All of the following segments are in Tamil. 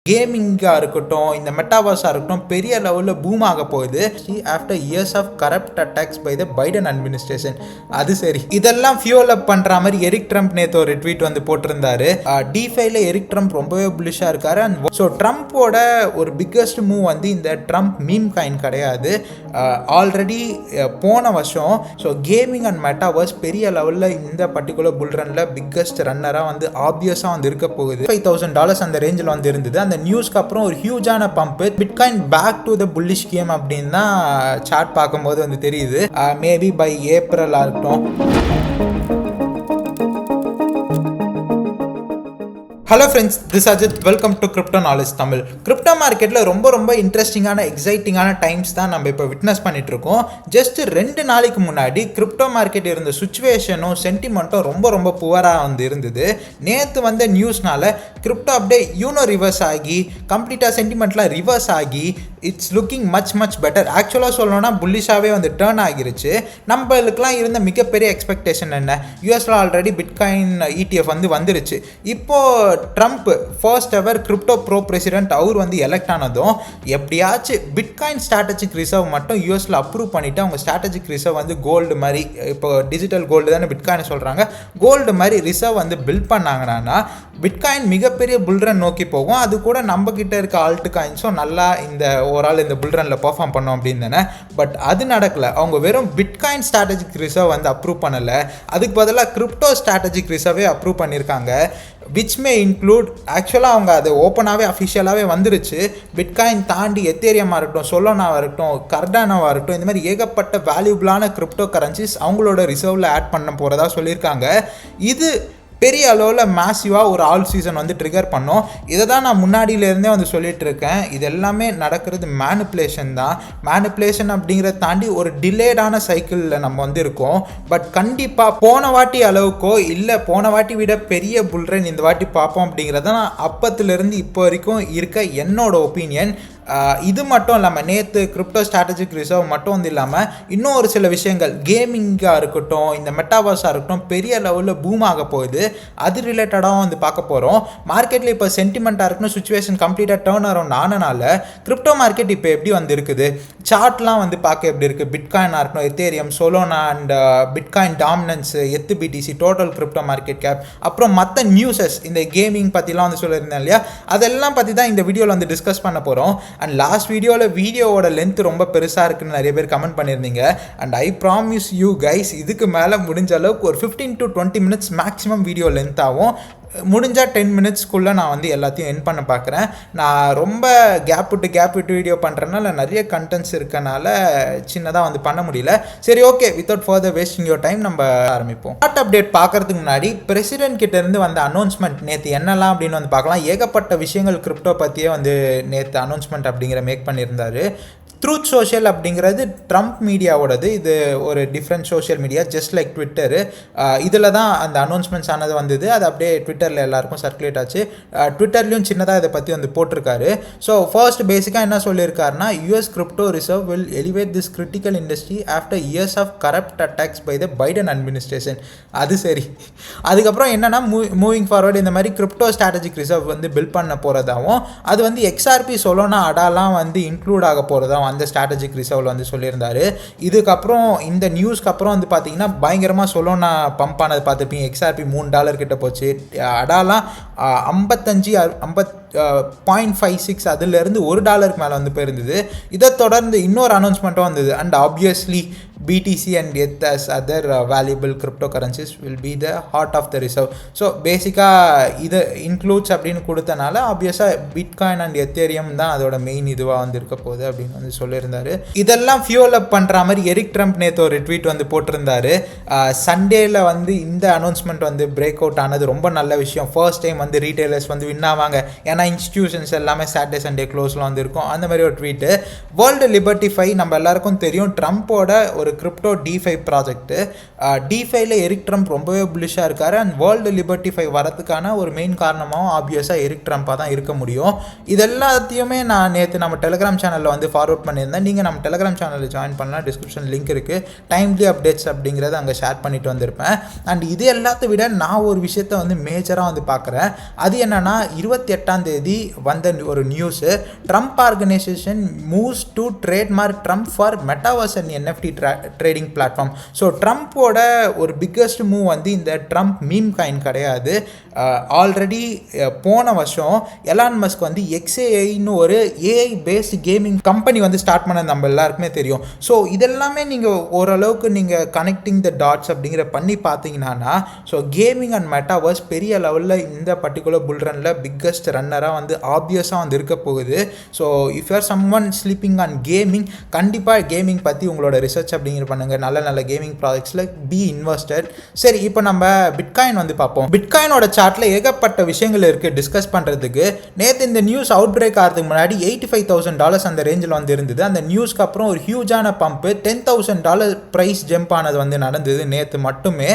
கேமிங்காக இருக்கட்டும், இந்த மெட்டாவர்ஸாக இருக்கட்டும், பெரிய லெவலில் பூம் ஆக போகுது after years of corrupt attacks by the Biden administration. அது சரி, இதெல்லாம் ஃபியூல் அப் பண்ணுற மாதிரி எரிக் ட்ரம்ப் நேற்று ஒரு ட்வீட் வந்து போட்டிருந்தாரு. டிஃபைல எரிக் ட்ரம்ப் ரொம்பவே புல்லிஷாக இருக்காரு. அண்ட் ஸோ ட்ரம்ப்போட ஒரு பிக்கஸ்ட் மூவ் வந்து இந்த ட்ரம்ப் மீம் காயின் கிடையாது. ஆல்ரெடி போன வருஷம் ஸோ கேமிங் அண்ட் மெட்டாவர்ஸ் பெரிய லெவலில் இந்த பர்டிகுலர் புல்ரனில் பிக்கஸ்ட் ரன்னராக வந்து ஆப்வியஸாக வந்து இருக்க போகுது. $5,000 அந்த ரேஞ்சில் வந்து இருந்தது. அந்த நியூஸ்க்கு அப்புறம் ஒரு ஹியூஜான pump, bitcoin back to the bullish game அப்படின்னு தான் சார்ட் பார்க்கும்போது வந்து தெரியுது. மேபி பை ஏப்ரலாக இருக்கட்டும். Hello friends, this Ajith. Welcome to crypto knowledge Tamil. Crypto மார்க்கெட்டில் ரொம்ப இன்ட்ரெஸ்டிங்கான எக்ஸைட்டிங்கான டைம்ஸ் தான் நம்ம இப்போ விட்னஸ் பண்ணிட்டு இருக்கோம். ஜஸ்ட் 2 நாளைக்கு முன்னாடி கிரிப்டோ மார்க்கெட் இருந்த சுச்சுவேஷனும் சென்டிமெண்ட்டும் ரொம்ப புவராக வந்து இருந்தது. நேற்று வந்த நியூஸ்னால கிரிப்டோ அப்படியே ரிவர்ஸ் ஆகி கம்ப்ளீட்டாக சென்டிமெண்ட்லாம் ரிவர்ஸ் ஆகி இட்ஸ் லுக்கிங் மச் பெட்டர். ஆக்சுவலாக சொல்லணும்னா புல்லிஷாகவே வந்து டேர்ன் ஆகிருச்சு. நம்மளுக்குலாம் இருந்த மிகப்பெரிய எக்ஸ்பெக்டேஷன் என்ன, யூஎஸில் ஆல்ரெடி பிட்காயின் ETF வந்து வந்துருச்சு. இப்போது Trump first ever crypto pro president அவர் வந்து எலெக்ட் ஆனதும் எப்படியாச்சும் பிட்காயின் ஸ்ட்ராட்டஜிக் ரிசர்வ் மட்டும் யூஎஸில் அப்ரூவ் பண்ணிவிட்டு அவங்க ஸ்ட்ராட்டஜிக் ரிசர்வ் வந்து கோல்டு மாதிரி, இப்போ டிஜிட்டல் கோல்டு தானே பிட்காயின் சொல்கிறாங்க, கோல்டு மாதிரி ரிசர்வ் வந்து பில்ட் பண்ணாங்கன்னா பிட்காயின் மிகப்பெரிய புல்ரன் நோக்கி போகும். அது கூட நம்ம கிட்ட இருக்க ஆல்ட் காயின்ஸும் நல்லா இந்த ஓவரால் இந்த புல்ரனில் பெர்ஃபார்ம் பண்ணோம் அப்படின்னு தானே. பட் அது நடக்கலை. அவங்க வெறும் பிட்காயின் ஸ்ட்ராட்டஜிக் ரிசர்வ் வந்து அப்ரூவ் பண்ணலை, அதுக்கு பதிலாக கிரிப்டோ ஸ்ட்ராட்டஜிக் ரிசர்வே அப்ரூவ் பண்ணியிருக்காங்க. விச் மே இன்க்ளூட், ஆக்சுவலாக அவங்க அது ஓப்பனாகவே அஃபிஷியலாகவே வந்துருச்சு. பிட்காயின் தாண்டி எத்தேரியமாக இருக்கட்டும், சொலோனாவாக இருக்கட்டும், கர்டானாவாக இருக்கட்டும், இந்த மாதிரி ஏகப்பட்ட வேல்யூபிளான கிரிப்டோ கரன்சிஸ் அவங்களோட ரிசர்வில் ஆட் பண்ண போகிறதா சொல்லியிருக்காங்க. இது பெரிய அளவில் மேசிவாக ஒரு ஆல் சீசன் வந்து ட்ரிகர் பண்ணோம். இதை தான் நான் முன்னாடியிலேருந்தே வந்து சொல்லிட்டு இருக்கேன். இது எல்லாமே நடக்கிறது மேனிப்புலேஷன் தான். மேனிப்புலேஷன் அப்படிங்கிறத தாண்டி ஒரு டிலேடான சைக்கிளில் நம்ம வந்து இருக்கோம். பட் கண்டிப்பாக போன வாட்டி அளவுக்கோ இல்லை போன வாட்டி விட பெரிய புல்ரன் இந்த வாட்டி பார்ப்போம் அப்படிங்கிறத நான் அப்பத்துலேருந்து இப்போ வரைக்கும் இருக்க என்னோட ஒப்பீனியன். இது மட்டும் இல்லாமல் நேற்று கிரிப்டோ ஸ்ட்ராட்டஜிக் ரிசர்வ் மட்டும் வந்து இல்லாமல் இன்னும் ஒரு சில விஷயங்கள், கேமிங்காக இருக்கட்டும், இந்த மெட்டாவர்ஸாக இருக்கட்டும், பெரிய லெவலில் பூம் ஆக போகுது. அது ரிலேட்டடாகவும் வந்து பார்க்க போகிறோம். மார்க்கெட்டில் இப்போ சென்டிமெண்ட்டாக இருக்கணும், சுச்சுவேஷன் கம்ப்ளீட்டாக டேர்ன் அரவுண்ட் ஆனனால கிரிப்டோ மார்க்கெட் இப்போ எப்படி வந்து இருக்குது, சார்ட்லாம் வந்து பார்க்க எப்படி இருக்குது, பிட்காயினாக இருக்கணும், Ethereum, Solana and bitcoin dominance, BTC, total crypto market cap, அப்புறம் மற்ற நியூஸஸ், இந்த கேமிங் பற்றிலாம் வந்து சொல்லியிருந்தேன் இல்லையா, அதெல்லாம் பற்றி தான் இந்த வீடியோவில் வந்து டிஸ்கஸ் பண்ண போகிறோம். அண்ட் லாஸ்ட் வீடியோவோட லென்த் ரொம்ப பெருசாக இருக்குன்னு நிறைய பேர் கமெண்ட் பண்ணியிருந்தீங்க. And I promise you guys, இதுக்கு மேலே முடிஞ்ச அளவுக்கு ஒரு 15 to 20 minutes maximum video length ஆகும். முடிஞ்சால் 10 மினிட்ஸ்க்குள்ளே நான் வந்து எல்லாத்தையும் என் பண்ண பார்க்குறேன். நான் ரொம்ப கேப் விட்டு வீடியோ பண்ணுறதுனால நிறைய கண்டென்ட்ஸ் இருக்கனால சின்னதாக வந்து பண்ண முடியல. சரி, okay, without further wasting your time நம்ம ஆரம்பிப்போம். ஸ்டார்ட் அப்டேட் பார்க்கறதுக்கு முன்னாடி பிரசிடென்ட் கிட்ட இருந்து வந்த அனௌன்ஸ்மெண்ட் நேற்று என்னெல்லாம் அப்படின்னு வந்து பார்க்கலாம். ஏகப்பட்ட விஷயங்கள் கிரிப்டோ பற்றியே வந்து நேற்று அனௌன்ஸ்மெண்ட் அப்படிங்கிற மேக் பண்ணியிருந்தாரு. ட்ரூத் சோஷியல் அப்படிங்கிறது ட்ரம்ப் மீடியாவோடது. இது ஒரு different social media, just like Twitter. இதில் தான் அந்த அனௌன்ஸ்மெண்ட்ஸ் ஆனது வந்தது. அது அப்படியே ட்விட்டரில் எல்லாருக்கும் சர்க்குலேட் ஆச்சு. ட்விட்டர்லையும் சின்னதாக இதை பற்றி வந்து போட்டிருக்காரு. ஸோ ஃபர்ஸ்ட் பேசிக்காக என்ன சொல்லியிருக்காருன்னா, US crypto reserve will elevate this critical industry after years of corrupt attacks by the Biden administration. அது சரி. அதுக்கப்புறம் என்னென்னா மூவிங் ஃபார்வர்டு இந்த மாதிரி கிரிப்டோ ஸ்ட்ராட்டஜிக் ரிசர்வ் வந்து பில்ட் பண்ண போகிறதாகவும், அது வந்து XRP, சொலோனா, அடாலாம் வந்து இன்க்ளூட் ஆக போகிறதாகவும் அந்த ஸ்ட்ராட்டஜிக் ரிசர்வில் வந்து சொல்லியிருந்தாரு. இதுக்கப்புறம் இந்த நியூஸ்க்கு அப்புறம் வந்து பார்த்தீங்கன்னா பயங்கரமாக சொலோனா பம்ப் ஆனது பார்த்துருப்பீங்க. XRP $3 கிட்ட போச்சு. அடாலாம் 55.56 அதுலேருந்து $1 மேலே வந்து போயிருந்தது. இதை தொடர்ந்து இன்னொரு அனௌன்ஸ்மெண்ட்டும் வந்தது. And obviously BTC and ETH as other valuable cryptocurrencies will be the heart of the reserve. So பேசிக்காக இது இன்க்ளூட்ஸ் அப்படின்னு கொடுத்தனால ஆப்வியஸாக பிட்காயின் அண்ட் எத்தேரியம் தான் அதோட மெயின் இதுவாக வந்து இருக்க போகுது அப்படின்னு வந்து சொல்லியிருந்தாரு. இதெல்லாம் ஃபியூல் அப் பண்ணுற மாதிரி எரிக் ட்ரம்ப் நேற்று ஒரு ட்வீட் வந்து போட்டிருந்தாரு. சண்டேயில் வந்து இந்த அனௌன்ஸ்மெண்ட் வந்து பிரேக் அவுட் ஆனது ரொம்ப நல்ல விஷயம். ஃபர்ஸ்ட் டைம் வந்து ரீட்டைலர்ஸ் வந்து வின் ஆவாங்க. ஏன்னா இன்ஸ்டிடியூஷன்ஸ் எல்லாமே சாட்டர்டே சண்டே க்ளோஸில் வந்து இருக்கும். அந்த மாதிரி ஒரு ட்வீட்டு. வேர்ல்டு லிபர்ட்டி 5 நம்ம எல்லாருக்கும் தெரியும், ட்ரம்ப்போட ஒரு ஒரு கிரிப்டோ டிஃபை ப்ராஜெக்ட்டு. டிஃபைல எரிக் ட்ரம்ப் ரொம்பவே புல்லிஷாக இருக்கார். அண்ட் வேர்ல்டு லிபர்ட்டி 5 வரதுக்கான ஒரு மெயின் காரணமாகவும் ஆப்வியஸாக எரிக் ட்ரம்ப்பாக தான் இருக்க முடியும். இது எல்லாத்தையுமே நான் நேற்று நம்ம டெலிகிராம் சேனலில் வந்து ஃபார்வர்ட் பண்ணியிருந்தேன். நீங்கள் நம்ம டெலிகிராம் சேனலில் ஜாயின் பண்ணலாம், டிஸ்கிரிப்ஷன் லிங்க் இருக்குது. டைம்லி அப்டேட்ஸ் அப்படிங்கிறத அங்கே ஷேர் பண்ணிட்டு வந்திருப்பேன். அண்ட் இது எல்லாத்த விட நான் ஒரு விஷயத்தை வந்து மேஜராக வந்து பார்க்குறேன். அது என்னன்னா 28ஆம் தேதி வந்த ஒரு news, Trump organisation moves to trademark Trump for metaverse and NFT trading platform. So ட்ரம்ப்போட ஒரு பிக்கஸ்ட் மூவ் வந்து இந்த ட்ரம்ப் மீம் காயின் கிடையாது. ஆல்ரெடி போன வருஷம் எலான் மஸ்க் வந்து XAIன்னு ஒரு ஏஐ பேஸ்ட் கேமிங் கம்பெனி வந்து ஸ்டார்ட் பண்ண நம்ம எல்லாருக்குமே தெரியும். ஸோ இதெல்லாமே நீங்கள் ஓரளவுக்கு நீங்கள் கனெக்டிங் த டாட்ஸ் அப்படிங்கிற பண்ணி பார்த்தீங்கன்னா, ஸோ கேமிங் அண்ட் மெட்டாவர்ஸ் பெரிய லெவலில் இந்த பர்டிகுலர் புல்ரனில் பிக்கஸ்ட் ரன்னராக வந்து ஆப்வியஸாக வந்து இருக்க போகுது. So if you're some one sleeping on gaming, கண்டிப்பாக கேமிங் பற்றி உங்களோட ரிசர்ச் அப்படிங்கிற பண்ணுங்கள். நல்ல நல்ல கேமிங் ப்ராஜெக்ட்ஸில் பி இன்வெஸ்டட். சரி, இப்போ நம்ம பிட்காயின் வந்து பார்ப்போம். பிட்காயினோட சார்ட்டில் ஏகப்பட்ட விஷயங்கள் இருக்குது டிஸ்கஸ் பண்ணுறதுக்கு. நேற்று இந்த நியூஸ் அவுட் பிரேக் ஆகிறதுக்கு முன்னாடி $85,000 அந்த ரேஞ்சில் வந்து இருந்தது. அந்த நியூஸ்க்கு அப்புறம் ஒரு ஹியூஜான பம்ப்பு, $10,000 ப்ரைஸ் ஜம்ப் ஆனது வந்து நடந்தது நேற்று மட்டுமே.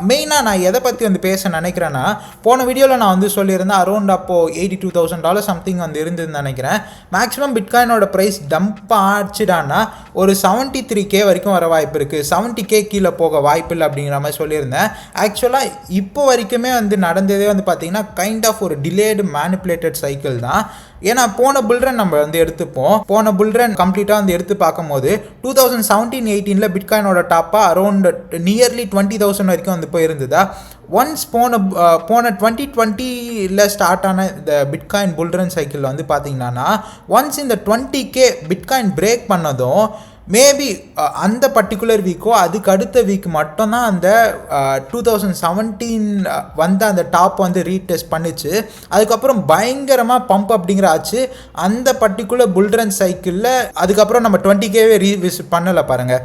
மெயினாக நான் எதை பற்றி வந்து பேச நினைக்கிறேன்னா, போன வீடியோவில் நான் வந்து சொல்லியிருந்தேன் அரௌண்ட் அப்போது $82,000 சம்திங் வந்து இருந்ததுன்னு நினைக்கிறேன். மேக்ஸிமம் பிட்காயினோட ப்ரைஸ் டம்ப் ஆச்சுடானா ஒரு 73K வரைக்கும் வர வாய்ப்பு இருக்குது. 70K கீழே போக வாய்ப்பு இல்லை அப்படிங்கிற மாதிரி சொல்லியிருந்தேன். ஆக்சுவலாக இப்போ வரைக்குமே வந்து நடந்ததே வந்து பார்த்திங்கன்னா கைண்ட் ஆஃப் ஒரு டிலேடு மேனிப்புலேட்டட் சைக்கிள் தான். ஏன்னா போன புல்ரன் நம்ம வந்து எடுத்துப்போம். போன புல்ரன் கம்ப்ளீட்டாக வந்து எடுத்து பார்க்கும்போது 2017-18 பிட்காயினோட டாப்பாக அரௌண்ட் நியர்லி 20,000 வரைக்கும் வந்து போயிருந்ததா. ஒன்ஸ் போன 2020 ஸ்டார்ட் ஆன இந்த பிட்காயின் புல்ரன் சைக்கிள் வந்து பார்த்தீங்கன்னா, ஒன்ஸ் இந்த 20K பிட்காயின் பிரேக் பண்ணதும் மேபி அந்த பர்டிகுலர் வீக்கோ அதுக்கு அடுத்த வீக் மட்டும்தான் அந்த 2017 வந்து அந்த டாப் வந்து ரீடெஸ்ட் பண்ணிச்சு. அதுக்கப்புறம் பயங்கரமாக பம்ப் அப்படிங்கிற ஆச்சு அந்த பர்டிகுலர் புல்ரன் சைக்கிளில். அதுக்கப்புறம் நம்ம 20Kவே ரீவிசிட் பண்ணலை பாருங்கள்.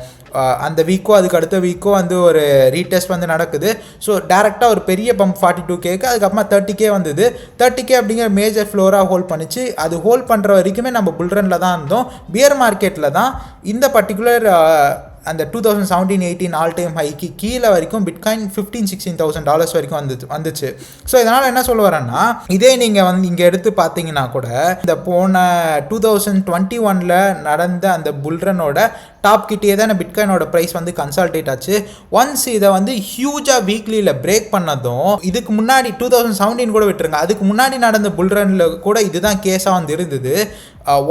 அந்த வீக்கோ அதுக்கு அடுத்த வீக்கோ வந்து ஒரு ரீடெஸ்ட் வந்து நடக்குது. ஸோ டேரெக்டாக ஒரு பெரிய பம்ப் 42Kக்கு, அதுக்கப்புறமா 30K வந்தது. 30K அப்படிங்கிற மேஜர் ஃப்ளோராக ஹோல்ட் பண்ணிச்சு. அது ஹோல்ட் பண்ணுற வரைக்குமே நம்ம புல்ரனில் தான் இருந்தோம். பியர் மார்க்கெட்டில் தான் இந்த பர்டிகுலர் அந்த 2017-18 ஆல் டைம் ஹைக்கு கீழே வரைக்கும் பிட்காயின் $15,000-16,000 வரைக்கும் வந்துச்சு. ஸோ இதனால் என்ன சொல்ல வரேன்னா, இதே நீங்கள் வந்து இங்கே எடுத்து பார்த்தீங்கன்னா கூட இந்த போன 2021 நடந்த அந்த புல்ரனோட டாப் கிட்டே தான் பிட்காயினோட ப்ரைஸ் வந்து கன்சால்டேட் ஆச்சு. ஒன்ஸ் இதை வந்து ஹியூஜாக வீக்லியில் பிரேக் பண்ணதும், இதுக்கு முன்னாடி 2017 கூட விட்டுருங்க, அதுக்கு முன்னாடி நடந்த புல்ரனில் கூட இதுதான் கேஸாக வந்து இருந்தது.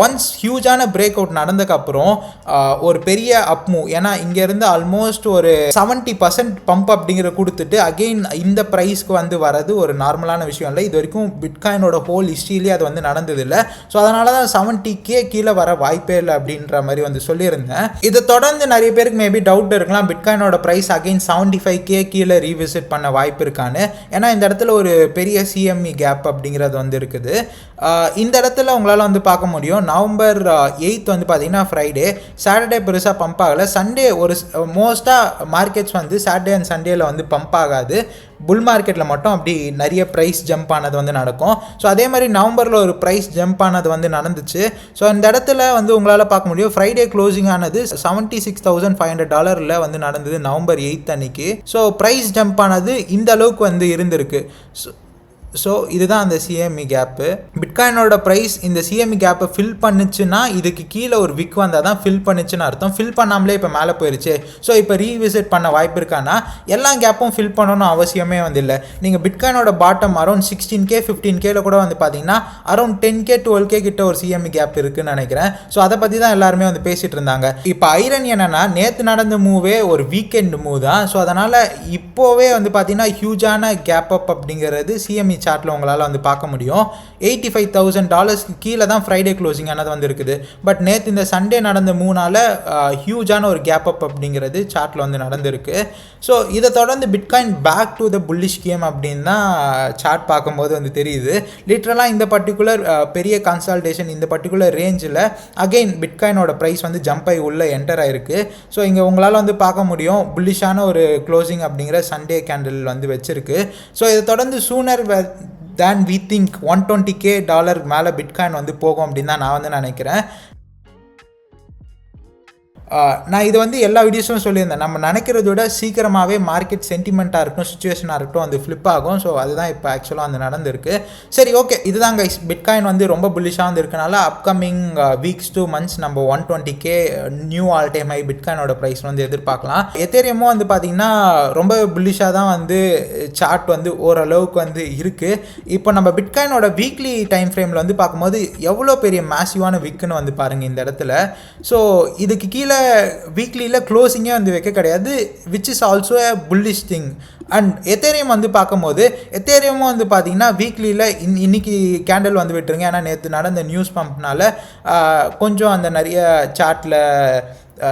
ஒன்ஸ் ஹியூஜான பிரேக் அவுட் நடந்ததுக்கப்புறம் ஒரு பெரிய அப் மூவ், ஏன்னா இங்கேருந்து ஆல்மோஸ்ட் ஒரு 70% பம்ப் அப்படிங்கிற கொடுத்துட்டு அகெயின் இந்த ப்ரைஸ்க்கு வந்து வரது ஒரு நார்மலான விஷயம் இல்லை. இது வரைக்கும் பிட்காயினோட ஹோல் ஹிஸ்ட்ரியிலே அது வந்து நடந்ததில்லை. ஸோ அதனால தான் 70K கீழே வர வாய்ப்பே இல்லை அப்படின்ற மாதிரி வந்து சொல்லியிருந்தேன். இதை தொடர்ந்து நிறைய பேருக்கு மேபி டவுட் இருக்கலாம், பிட்காயினோட ப்ரைஸ் அகெயின் 75K கீழே ரீவிசிட் பண்ண வாய்ப்பு இருக்கான்னு. ஏன்னா இந்த இடத்துல ஒரு பெரிய CME கேப் அப்படிங்கிறது வந்து இருக்குது. இந்த இடத்துல உங்களால் வந்து பார்க்க முடியும். நவம்பர் 8 வந்து பார்த்தீங்கன்னா ஃப்ரைடே, சாட்டர்டே பெருசாக பம்ப் ஆகலை. சண்டே ஒரு மோஸ்ட்டாக மார்க்கெட்ஸ் வந்து சாட்டர்டே அண்ட் சண்டேல வந்து பம்ப் ஆகாது. புல் மார்க்கெட்டில் மட்டும் அப்படி நிறைய ப்ரைஸ் ஜம்ப் ஆனது வந்து நடக்கும். ஸோ அதே மாதிரி நவம்பரில் ஒரு ப்ரைஸ் ஜம்ப் ஆனது வந்து நடந்துச்சு. ஸோ இந்த இடத்துல வந்து உங்களால் பார்க்க முடியும் ஃப்ரைடே க்ளோசிங் ஆனது $76,500 வந்து நடந்தது நவம்பர் 8 அன்னைக்கு. ஸோ ப்ரைஸ் ஜம்ப் ஆனது இந்த அளவுக்கு வந்து இருந்திருக்கு. ஸோ இதுதான் அந்த CME கேப்பு. பிட்காயினோட ப்ரைஸ் இந்த CME கேப்பை ஃபில் பண்ணுச்சுன்னா, இதுக்கு கீழே ஒரு விக் வந்தால் தான் ஃபில் பண்ணுச்சுன்னு அர்த்தம். ஃபில் பண்ணாமலே இப்போ மேலே போயிருச்சு. ஸோ இப்போ ரீவிசிட் பண்ண வாய்ப்பு இருக்கான்னா, எல்லா கேப்பும் ஃபில் பண்ணணும்னு அவசியமே வந்து இல்லை. நீங்கள் பிட்காயினோட பாட்டம் அரௌண்ட் 16K 15Kல கூட வந்து பார்த்தீங்கன்னா அரௌண்ட் 10K 12K கிட்ட ஒரு CME கேப் இருக்குன்னு நினைக்கிறேன். ஸோ அதை பற்றி தான் எல்லாருமே வந்து பேசிகிட்டு இருந்தாங்க. இப்போ ஐரன் என்னென்னா, நேற்று நடந்த மூவே ஒரு வீக்கெண்ட் மூவ் தான். ஸோ அதனால் இப்போவே வந்து பார்த்தீங்கன்னா ஹியூஜான கேப் அப் அப்படிங்கிறது CME சார்ட்டில் உங்களால் வந்து பார்க்க முடியும். $85,000 கீழே தான் ஃப்ரைடே க்ளோசிங் ஆனது வந்து இருக்குது. பட் நேற்று இந்த சண்டே நடந்த மூணால் ஹியூஜான ஒரு கேப் அப் அப்படிங்கிறது சார்ட்டில் வந்து நடந்திருக்கு. ஸோ இதை தொடர்ந்து bitcoin back to the bullish game அப்படின்னு தான் சார்ட் பார்க்கும்போது வந்து தெரியுது. லிட்ரலாக இந்த பர்டிகுலர் பெரிய கன்சால்டேஷன் இந்த பர்டிகுலர் ரேஞ்சில் அகெயின் பிட்காயினோட ப்ரைஸ் வந்து ஜம்ப் ஆகி உள்ளே என்டர் ஆகிருக்கு. ஸோ இங்கே உங்களால் வந்து பார்க்க முடியும் புல்லிஷான ஒரு க்ளோசிங் அப்படிங்கிற சண்டே கேண்டில் வந்து வச்சிருக்கு. ஸோ இதை தொடர்ந்து sooner than we think $120K மேலே பிட்காயின் வந்து போகும் அப்படின்னு தான் நான் வந்து நினைக்கிறேன். நான் இது வந்து எல்லா வீடியோஸும் சொல்லியிருந்தேன், நம்ம நினைக்கிறத விட சீக்கிரமாகவே மார்க்கெட் சென்டிமெண்ட்டாக இருக்கட்டும், சுச்சுவேஷனாக இருக்கட்டும் வந்து ஃப்ளிப் ஆகும். ஸோ அதுதான் இப்போ ஆக்சுவலாக வந்து நடந்திருக்கு. சரி, ஓகே, இதுதான் கைஸ். பிட்காயின் வந்து ரொம்ப புல்லிஷாக வந்து இருக்கனால அப்கமிங் வீக்ஸ் to months நம்ம 120K new all time high பிட்காயினோட ப்ரைஸ் வந்து எதிர்பார்க்கலாம். எத்தேரியமும் வந்து பார்த்தீங்கன்னா ரொம்ப புல்லிஷாக தான் வந்து சார்ட் வந்து ஓரளவுக்கு வந்து இருக்குது. இப்போ நம்ம பிட்காயினோட வீக்லி டைம் ஃப்ரேமில் வந்து பார்க்கும்போது எவ்வளோ பெரிய மேசிவான விக்குன்னு வந்து பாருங்கள் இந்த இடத்துல. ஸோ இதுக்கு கீழே வீக்லியில் க்ளோசிங்கே வந்து வைக்க கிடையாது, which is also a bullish thing. And Ethereum வந்து பார்க்கும்போது எத்தேரியமும் வந்து பார்த்தீங்கன்னா வீக்லியில் இன்னைக்கு கேண்டில் வந்து விட்டுருங்க. ஏன்னா நேற்று நடந்த நியூஸ் பம்ப்னால கொஞ்சம் அந்த நிறைய சார்ட்டில்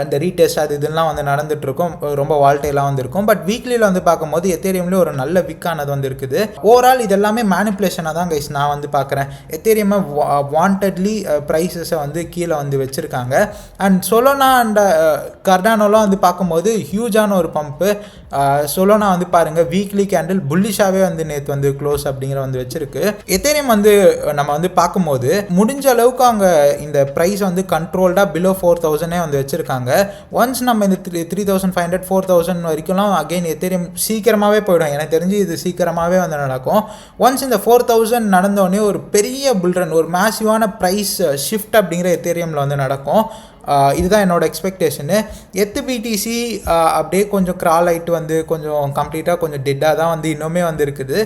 இந்த ரீடெஸ்ட் அது இதெல்லாம் வந்து நடந்துகிட்ருக்கும், ரொம்ப வால்டைலாக வந்து இருக்கும். பட் வீக்லியில் வந்து பார்க்கும்போது எத்தேரியம்லேயே ஒரு நல்ல விக்கானது வந்து இருக்குது. ஓவரால் இது எல்லாமே மேனிப்புலேஷனாக தான் கைஸ் நான் வந்து பார்க்குறேன். எத்தேரியமை வாண்டட்லி ப்ரைஸஸை வந்து கீழே வந்து வச்சுருக்காங்க. அண்ட் சொலோனா அண்ட் கர்டானோலாம் வந்து பார்க்கும்போது ஹியூஜான ஒரு பம்ப்பு. சொலோனா வந்து பாருங்கள் வீக்லி கேண்டில் புல்லிஷாகவே வந்து நேற்று வந்து க்ளோஸ் அப்படிங்கிற வந்து வச்சுருக்கு. எத்தேரியம் வந்து நம்ம வந்து பார்க்கும்போது முடிஞ்ச அளவுக்கு அவங்க இந்த ப்ரைஸ் வந்து கண்ட்ரோல்டாக பிலோ 4000 வந்து வச்சுருக்காங்க. ஒன்ஸ் நம்ம இந்த 3500 4000 வரைக்கும்லாம் அகெயின் எத்தேரியம் சீக்கிரமாகவே போயிடும். எனக்கு தெரிஞ்சு இது சீக்கிரமாகவே வந்து நடக்கும். ஒன்ஸ் இந்த 4000 நடந்தோடனே ஒரு பெரிய புல்ரன், ஒரு மேசிவான ப்ரைஸ் ஷிஃப்ட் அப்படிங்கிற எத்தேரியமில் வந்து நடக்கும். இதுதான் என்னோடய எக்ஸ்பெக்டேஷனு. பிடிசி அப்படியே கொஞ்சம் க்ரால் ஆகிட்டு வந்து கொஞ்சம் கம்ப்ளீட்டாக கொஞ்சம் டெட்டாக தான் வந்து இன்னுமே வந்து இருக்குது.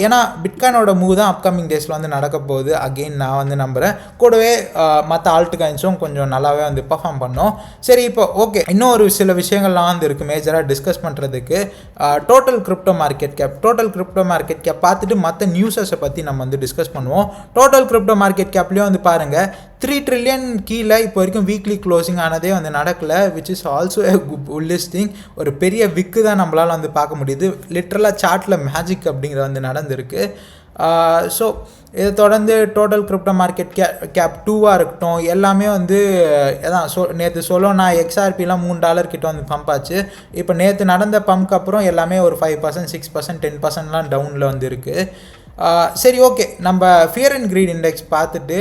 ஏன்னா பிட்காயினோட மூவ் தான் அப்கமிங் டேஸில் வந்து நடக்க போகுது அகெயின் நான் வந்து நம்புகிறேன். கூடவே மற்ற ஆல்ட் காயின்ஸும் கொஞ்சம் நல்லாவே வந்து பர்ஃபார்ம் பண்ணோம். சரி, இப்போ ஓகே, இன்னும் ஒரு சில விஷயங்கள்லாம் வந்து இருக்குது மேஜராக டிஸ்கஸ் பண்ணுறதுக்கு. டோட்டல் கிரிப்டோ மார்க்கெட் கேப் பார்த்துட்டு மற்ற நியூஸஸை பற்றி நம்ம வந்து டிஸ்கஸ் பண்ணுவோம். டோட்டல் கிரிப்டோ மார்க்கெட் கேப்லேயும் வந்து பாருங்கள் 3 trillion கீழே இப்போ வரைக்கும் வீக்லி க்ளோசிங் ஆனதே வந்து நடக்கலை, which is also a bullish thing. ஒரு பெரிய விக்கு தான் நம்மளால் வந்து பார்க்க முடியுது. லிட்ரலாக சார்ட்டில் மேஜிக் அப்படிங்கிற வந்து நடந்திருக்கு. ஸோ இதை தொடர்ந்து டோட்டல் கிரிப்டோ மார்க்கெட் கேப் 2வாக இருக்கட்டும் எல்லாமே வந்து அதான் நேற்று சொலோனா XRPலாம் $3 கிட்ட வந்து பம்ப் ஆச்சு. இப்போ நேற்று நடந்த பம்ப்க்கு அப்புறம் எல்லாமே ஒரு 5% 6% 10%லாம் டவுனில் வந்து இருக்குது. சரி, ஓகே, நம்ம ஃபியர் அண்ட் க்ரீட் இண்டெக்ஸ் பார்த்துட்டு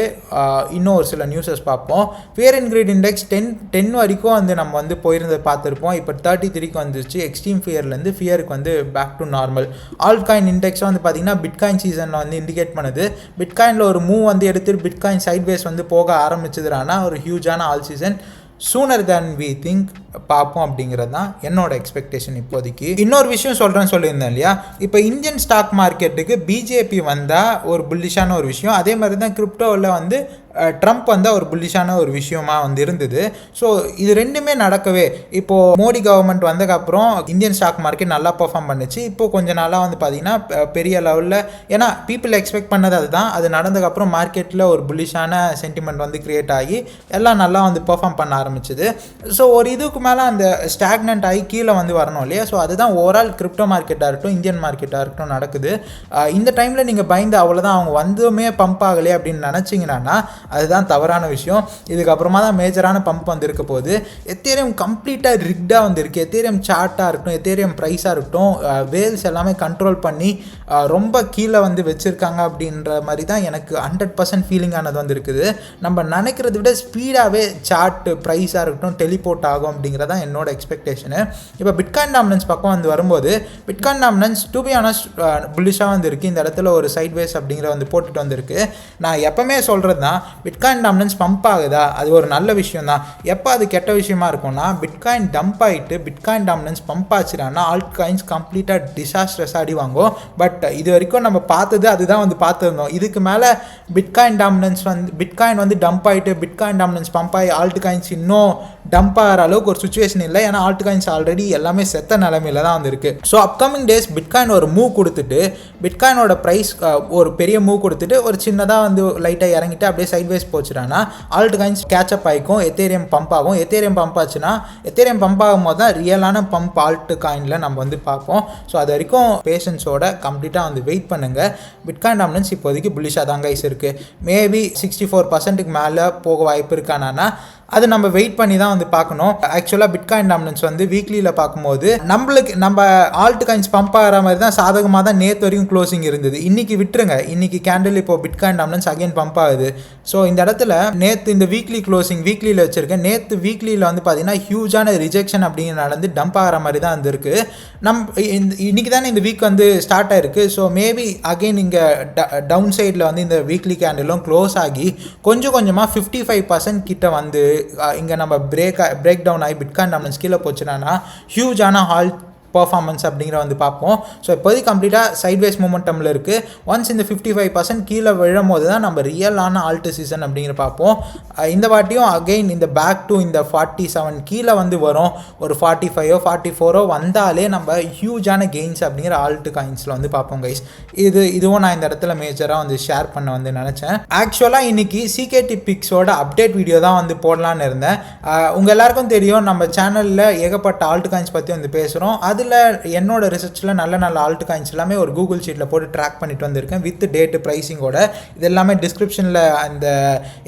இன்னும் ஒரு சில நியூஸஸ் பார்ப்போம். ஃபியர் அண்ட் க்ரீட் இண்டெக்ஸ் 10 வரைக்கும் வந்து நம்ம வந்து போயிருந்தது பார்த்துருப்போம். இப்போ 33க்கு வந்துருச்சு. எக்ஸ்ட்ரீம் ஃபியர்லேருந்து ஃபியருக்கு வந்து பேக் டு நார்மல். ஆல்காயின் இண்டெக்ஸும் வந்து பார்த்திங்கன்னா பிட்காயின் சீசனில் வந்து இண்டிகேட் பண்ணுது. பிட்காயினில் ஒரு மூவ் வந்து எடுத்துகிட்டு பிட்காயின் சைட்வேஸ் வந்து போக ஆரம்பிச்சதுனா ஒரு ஹியூஜான alt season sooner than we think பார்ப்போம் அப்படிங்கிறது தான் என்னோட எக்ஸ்பெக்டேஷன் இப்போதைக்கு. இன்னொரு விஷயம் சொல்லியிருந்தேன் இல்லையா, இப்போ இந்தியன் ஸ்டாக் மார்க்கெட்டுக்கு பிஜேபி வந்தால் ஒரு புல்லிஷான ஒரு விஷயம், அதே மாதிரி தான் கிரிப்டோவில் வந்து ட்ரம்ப் வந்தால் ஒரு புல்லிஷான ஒரு விஷயமா வந்து இருந்தது. ஸோ இது ரெண்டுமே நடக்கவே இப்போது மோடி கவர்மெண்ட் வந்ததுக்கப்புறம் இந்தியன் ஸ்டாக் மார்க்கெட் நல்லா பர்ஃபார்ம் பண்ணுச்சு. இப்போது கொஞ்சம் நாளாக வந்து பார்த்திங்கன்னா பெரிய லெவலில், ஏன்னா பீப்புள் எக்ஸ்பெக்ட் பண்ணது அதுதான், அது நடந்ததுக்கப்புறம் மார்க்கெட்டில் ஒரு புல்லிஷான சென்டிமெண்ட் வந்து க்ரியேட் ஆகி எல்லாம் நல்லா வந்து பர்ஃபார்ம் பண்ண ஆரம்பிச்சுது. ஸோ ஒரு இதுக்கு மேலே அந்த ஸ்டாக்னன்ட் ஆகி கீழே வந்து வரணும் இல்லையா. ஸோ அதுதான் ஓவரால் கிரிப்டோ மார்க்கெட்டாக இருக்கட்டும் இந்தியன் மார்க்கெட்டாக இருக்கட்டும் நடக்குது. இந்த டைமில் நீங்கள் பயந்து அவ்வளோதான் அவங்க வந்துமே பம்ப் ஆகலையே அப்படின்னு நினச்சிங்கன்னா அதுதான் தவறான விஷயம். இதுக்கப்புறமா தான் மேஜரான பம்ப் வந்து இருக்க போகுது. எத்தேரியம் கம்ப்ளீட்டாக ரிக்டாக வந்து இருக்குது. எத்தேரியம் சார்ட்டாக இருக்கட்டும் எத்தேரியம் ப்ரைஸாக இருக்கட்டும் வேல்ஸ் எல்லாமே கண்ட்ரோல் பண்ணி ரொம்ப கீழே வந்து வச்சுருக்காங்க அப்படின்ற மாதிரி தான் எனக்கு 100% ஃபீலிங் ஆனது வந்து இருக்குது. நம்ம நினைக்கிறத விட ஸ்பீடாகவே சார்ட் ப்ரைஸாக இருக்கட்டும் டெலிபோர்ட் ஆகும் அப்படிங்கிறதா என்னோட எக்ஸ்பெக்டேஷனு. இப்போ பிட்காயின் டாமினன்ஸ் பக்கம் வந்து வரும்போது bitcoin dominance to be honest புல்லிஷாக வந்து இருக்குது. இந்த இடத்துல ஒரு சைட்வேஸ் அப்படிங்கிற வந்து போட்டுட்டு வந்திருக்கு. நான் எப்போவுமே சொல்கிறது தான், பிட்காயின் டாமினன்ஸ் பம்ப் ஆகுதா அது ஒரு நல்ல விஷயம் தான். எப்போ அது கெட்ட விஷயமா இருக்கும்னா பிட்காயின் டம்ப் ஆகிட்டு பிட்காயின் டாமினன்ஸ் பம்ப் ஆச்சுன்னா ஆல்ட் காயின்ஸ் கம்ப்ளீட்டாக டிசாஸ்ட்ரஸ் அடி வாங்கும். பட் இது வரைக்கும் நம்ம பார்த்தது அதுதான் வந்து பார்த்துருந்தோம். இதுக்கு மேலே பிட்காயின் வந்து டம்ப் ஆகிட்டு பிட்காயின் டாமினன்ஸ் பம்ப் ஆகி ஆல்ட் காயின்ஸ் இன்னும் டம்ப் ஆகிற அளவுக்கு ஒரு சுச்சுவேஷன் இல்லை. ஏன்னா ஆல்ட் காயின்ஸ் ஆல்ரெடி எல்லாமே செத்த நிலைமையில தான் வந்து இருக்குது. ஸோ அப்கமிங் டேஸ் பிட்காயின் ஒரு மூவ் கொடுத்துட்டு பிட்காயினோட ப்ரைஸ் ஒரு பெரிய மூவ் கொடுத்துட்டு ஒரு சின்னதாக வந்து லைட்டாக இறங்கிட்டு அப்படியே சைட்வேஸ் போச்சுன்னா ஆல்ட் காயின்ஸ் கேட்சப் ஆகிக்கும். எத்தேரியம் பம்ப் ஆகும். எத்தேரியம் பம்ப் ஆச்சுன்னா எத்தேரியம் பம்ப் ஆகும்போது தான் ரியலான பம்ப் ஆல்ட் காயினில் நம்ம வந்து பார்ப்போம். ஸோ அது வரைக்கும் பேஷன்ஸோட கம்ப்ளீட்டாக வந்து வெயிட் பண்ணுங்கள். பிட்காயின் டாமினன்ஸ் இப்போதைக்கு புல்லிஷாக தான் கைஸ் இருக்குது. மேபி 64%க்கு மேலே போக வாய்ப்பு இருக்கானா அது நம்ம வெயிட் பண்ணி தான் வந்து பார்க்கணும். ஆக்சுவலாக பிட்காயின் டாமினன்ஸ் வந்து வீக்லியில் பார்க்கும்போது நம்ம ஆல்ட் காயின்ஸ் பம்ப் ஆகிற மாதிரி தான் சாதகமாக தான் நேற்று வரைக்கும் க்ளோசிங் இருந்தது. இன்னைக்கு விட்டுருங்க, இன்னைக்கு கேண்டில் இப்போ பிட்காயின் டாமினன்ஸ் அகைன் பம்ப் ஆகுது. ஸோ இந்த இடத்துல நேற்று இந்த வீக்லி க்ளோசிங் வீக்லியில் வச்சிருக்கேன். நேற்று வீக்லியில் வந்து பார்த்தீங்கன்னா ஹியூஜான ரிஜெக்ஷன் அப்படிங்கிற நடந்து டம்ப் ஆகிற மாதிரி தான் இருந்திருக்கு. இன்னைக்கு தானே இந்த வீக் வந்து ஸ்டார்ட் ஆயிருக்கு. ஸோ மேபி அகைன் இங்கே டவுன் சைடில் வந்து இந்த வீக்லி கேண்டிலும் க்ளோஸ் ஆகி கொஞ்சம் கொஞ்சமாக 55% கிட்ட வந்து இங்கே நம்ம பிரேக் டவுன் ஆகி பிட்காயின் டாமினன்ஸ் கீழே போச்சுன்னா ஹியூஜான பர்ஃபார்மன்ஸ் அப்படிங்கிற வந்து பார்ப்போம். ஸோ இப்போதைக்கு கம்ப்ளீட்டாக சைட்வேஸ் மூமெண்டமில் இருக்குது. ஒன்ஸ் இந்த 55% கீழே விழும் போது தான் நம்ம ரியலான ஆல்ட் சீசன் அப்படிங்கிற பார்ப்போம். இந்த வாட்டியும் அகெயின் இந்த பேக் டு இந்த 47 கீழே வந்து வரும். ஒரு 45 44 வந்தாலே நம்ம ஹியூஜான கெயின்ஸ் அப்படிங்கிற ஆல்ட் காயின்ஸில் வந்து பார்ப்போம் கைஸ். இதுவும் நான் இந்த இடத்துல மேஜராக வந்து ஷேர் பண்ண வந்து நினச்சேன். ஆக்சுவலாக இன்னைக்கு சிகேடி பிக்ஸோட அப்டேட் வீடியோ தான் வந்து போடலான்னு இருந்தேன். உங்கள் எல்லாருக்கும் தெரியும் நம்ம சேனலில் ஏகப்பட்ட ஆல்ட் காயின்ஸ் பற்றி வந்து பேசுகிறோம். அதில் என்னோட ரிசர்ச்சில் நல்ல ஆல்ட் காயின்ஸ் எல்லாமே ஒரு கூகுள் ஷீட்டில் போட்டு ட்ராக் பண்ணிட்டு வந்திருக்கேன் வித் டேட்டு ப்ரைஸிங்கோட. இது எல்லாமே டிஸ்கிரிப்ஷனில் அந்த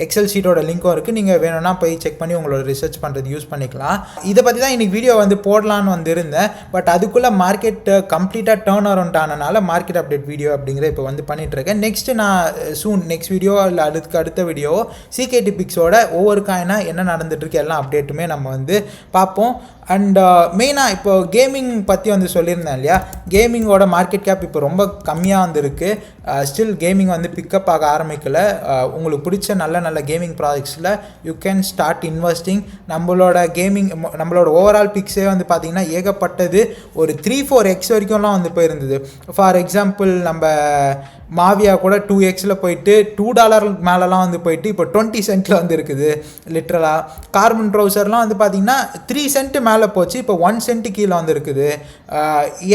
எக்ஸல் ஷீட்டோட லிங்க்கும் இருக்குது. நீங்கள் வேணும்னா போய் செக் பண்ணி உங்களோட ரிசர்ச் பண்ணுறது யூஸ் பண்ணிக்கலாம். இதை பற்றி தான் இன்றைக்கி வீடியோ வந்து போடலான்னு வந்து இருந்தேன். பட் அதுக்குள்ளே மார்க்கெட் கம்ப்ளீட்டாக டேர்ன் அரவுண்ட் ஆனனால மார்க்கெட் அப்டேட் வீடியோ அப்படிங்கிற இப்போ வந்து பண்ணிகிட்ருக்கேன். நெக்ஸ்ட்டு நான் நெக்ஸ்ட் வீடியோ இல்லை அடுத்த வீடியோ சிகேடி பிக்ஸோட ஒவ்வொரு காயினாக என்ன நடந்துகிட்ருக்கு எல்லா அப்டேட்டுமே நம்ம வந்து பார்ப்போம். அண்ட் மெயினாக இப்போ கேமிங் பற்றி வந்து சொல்லியிருந்தேன் இல்லையா, கேமிங்கோட மார்க்கெட் கேப் இப்போ ரொம்ப கம்மியாக வந்து இருக்குது. ஸ்டில் கேமிங் வந்து பிக்கப் ஆக ஆரம்பிக்கல. உங்களுக்கு பிடிச்ச நல்ல கேமிங் ப்ராஜெக்ட்ஸில் யூ கேன் ஸ்டார்ட் இன்வெஸ்டிங். நம்மளோட ஓவரால் பிக்ஸே வந்து பார்த்திங்கன்னா ஏகப்பட்டது ஒரு 3-4x வரைக்கும்லாம் வந்து போயிருந்தது. ஃபார் எக்ஸாம்பிள் நம்ம மாவியா கூட 2x போயிட்டு $2 மேலெலாம் வந்து போயிட்டு இப்போ 20 சென்ட்டில் வந்து இருக்குது லிட்ரலாக. கார்பன் ட்ரௌசர்லாம் வந்து பார்த்திங்கன்னா 3 சென்ட் மேலே போச்சு, இப்போ 1 சென்ட் கீழே வந்து இருக்குது.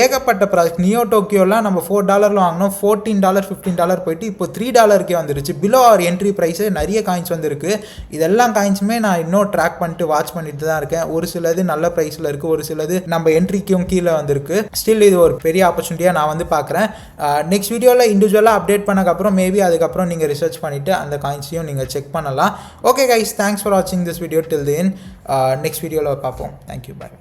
ஏகப்பட்ட ப்ராஜெக்ட் நியோ டோக்கியோலாம் நம்ம $4 வாங்கினோம், $14 $15 போயிட்டு இப்போ $3 வந்துருச்சு. பிலோ அவர் என்ட்ரி ப்ரைஸு நிறைய காயின்ஸ் வந்து இருக்குது. இதெல்லாம் காயின்ஸுமே நான் இன்னும் ட்ராக் பண்ணிட்டு வாட்ச் பண்ணிட்டு தான் இருக்கேன். ஒரு சிலது நல்ல ப்ரைஸில் இருக்குது, ஒரு சிலது நம்ம என்ட்ரிக்கும் கீழே வந்துருக்கு. ஸ்டில் இது ஒரு பெரிய ஆப்பர்ச்சுனிட்டியாக நான் வந்து பார்க்குறேன். நெக்ஸ்ட் வீடியோவில் இண்டிவிஜுவலாக அப்டேட் பண்ணக்கப்புறம் மேபி அதுக்கப்புறம் நீங்கள் ரிசர்ச் பண்ணிவிட்டு அந்த காயின்ஸையும் நீங்கள் செக் பண்ணலாம். ஓகே கைஸ், தேங்க்ஸ் ஃபார் வாட்சிங் this video till then. Next வீடியோவில் பார்ப்போம். தேங்க்யூ, பாய்.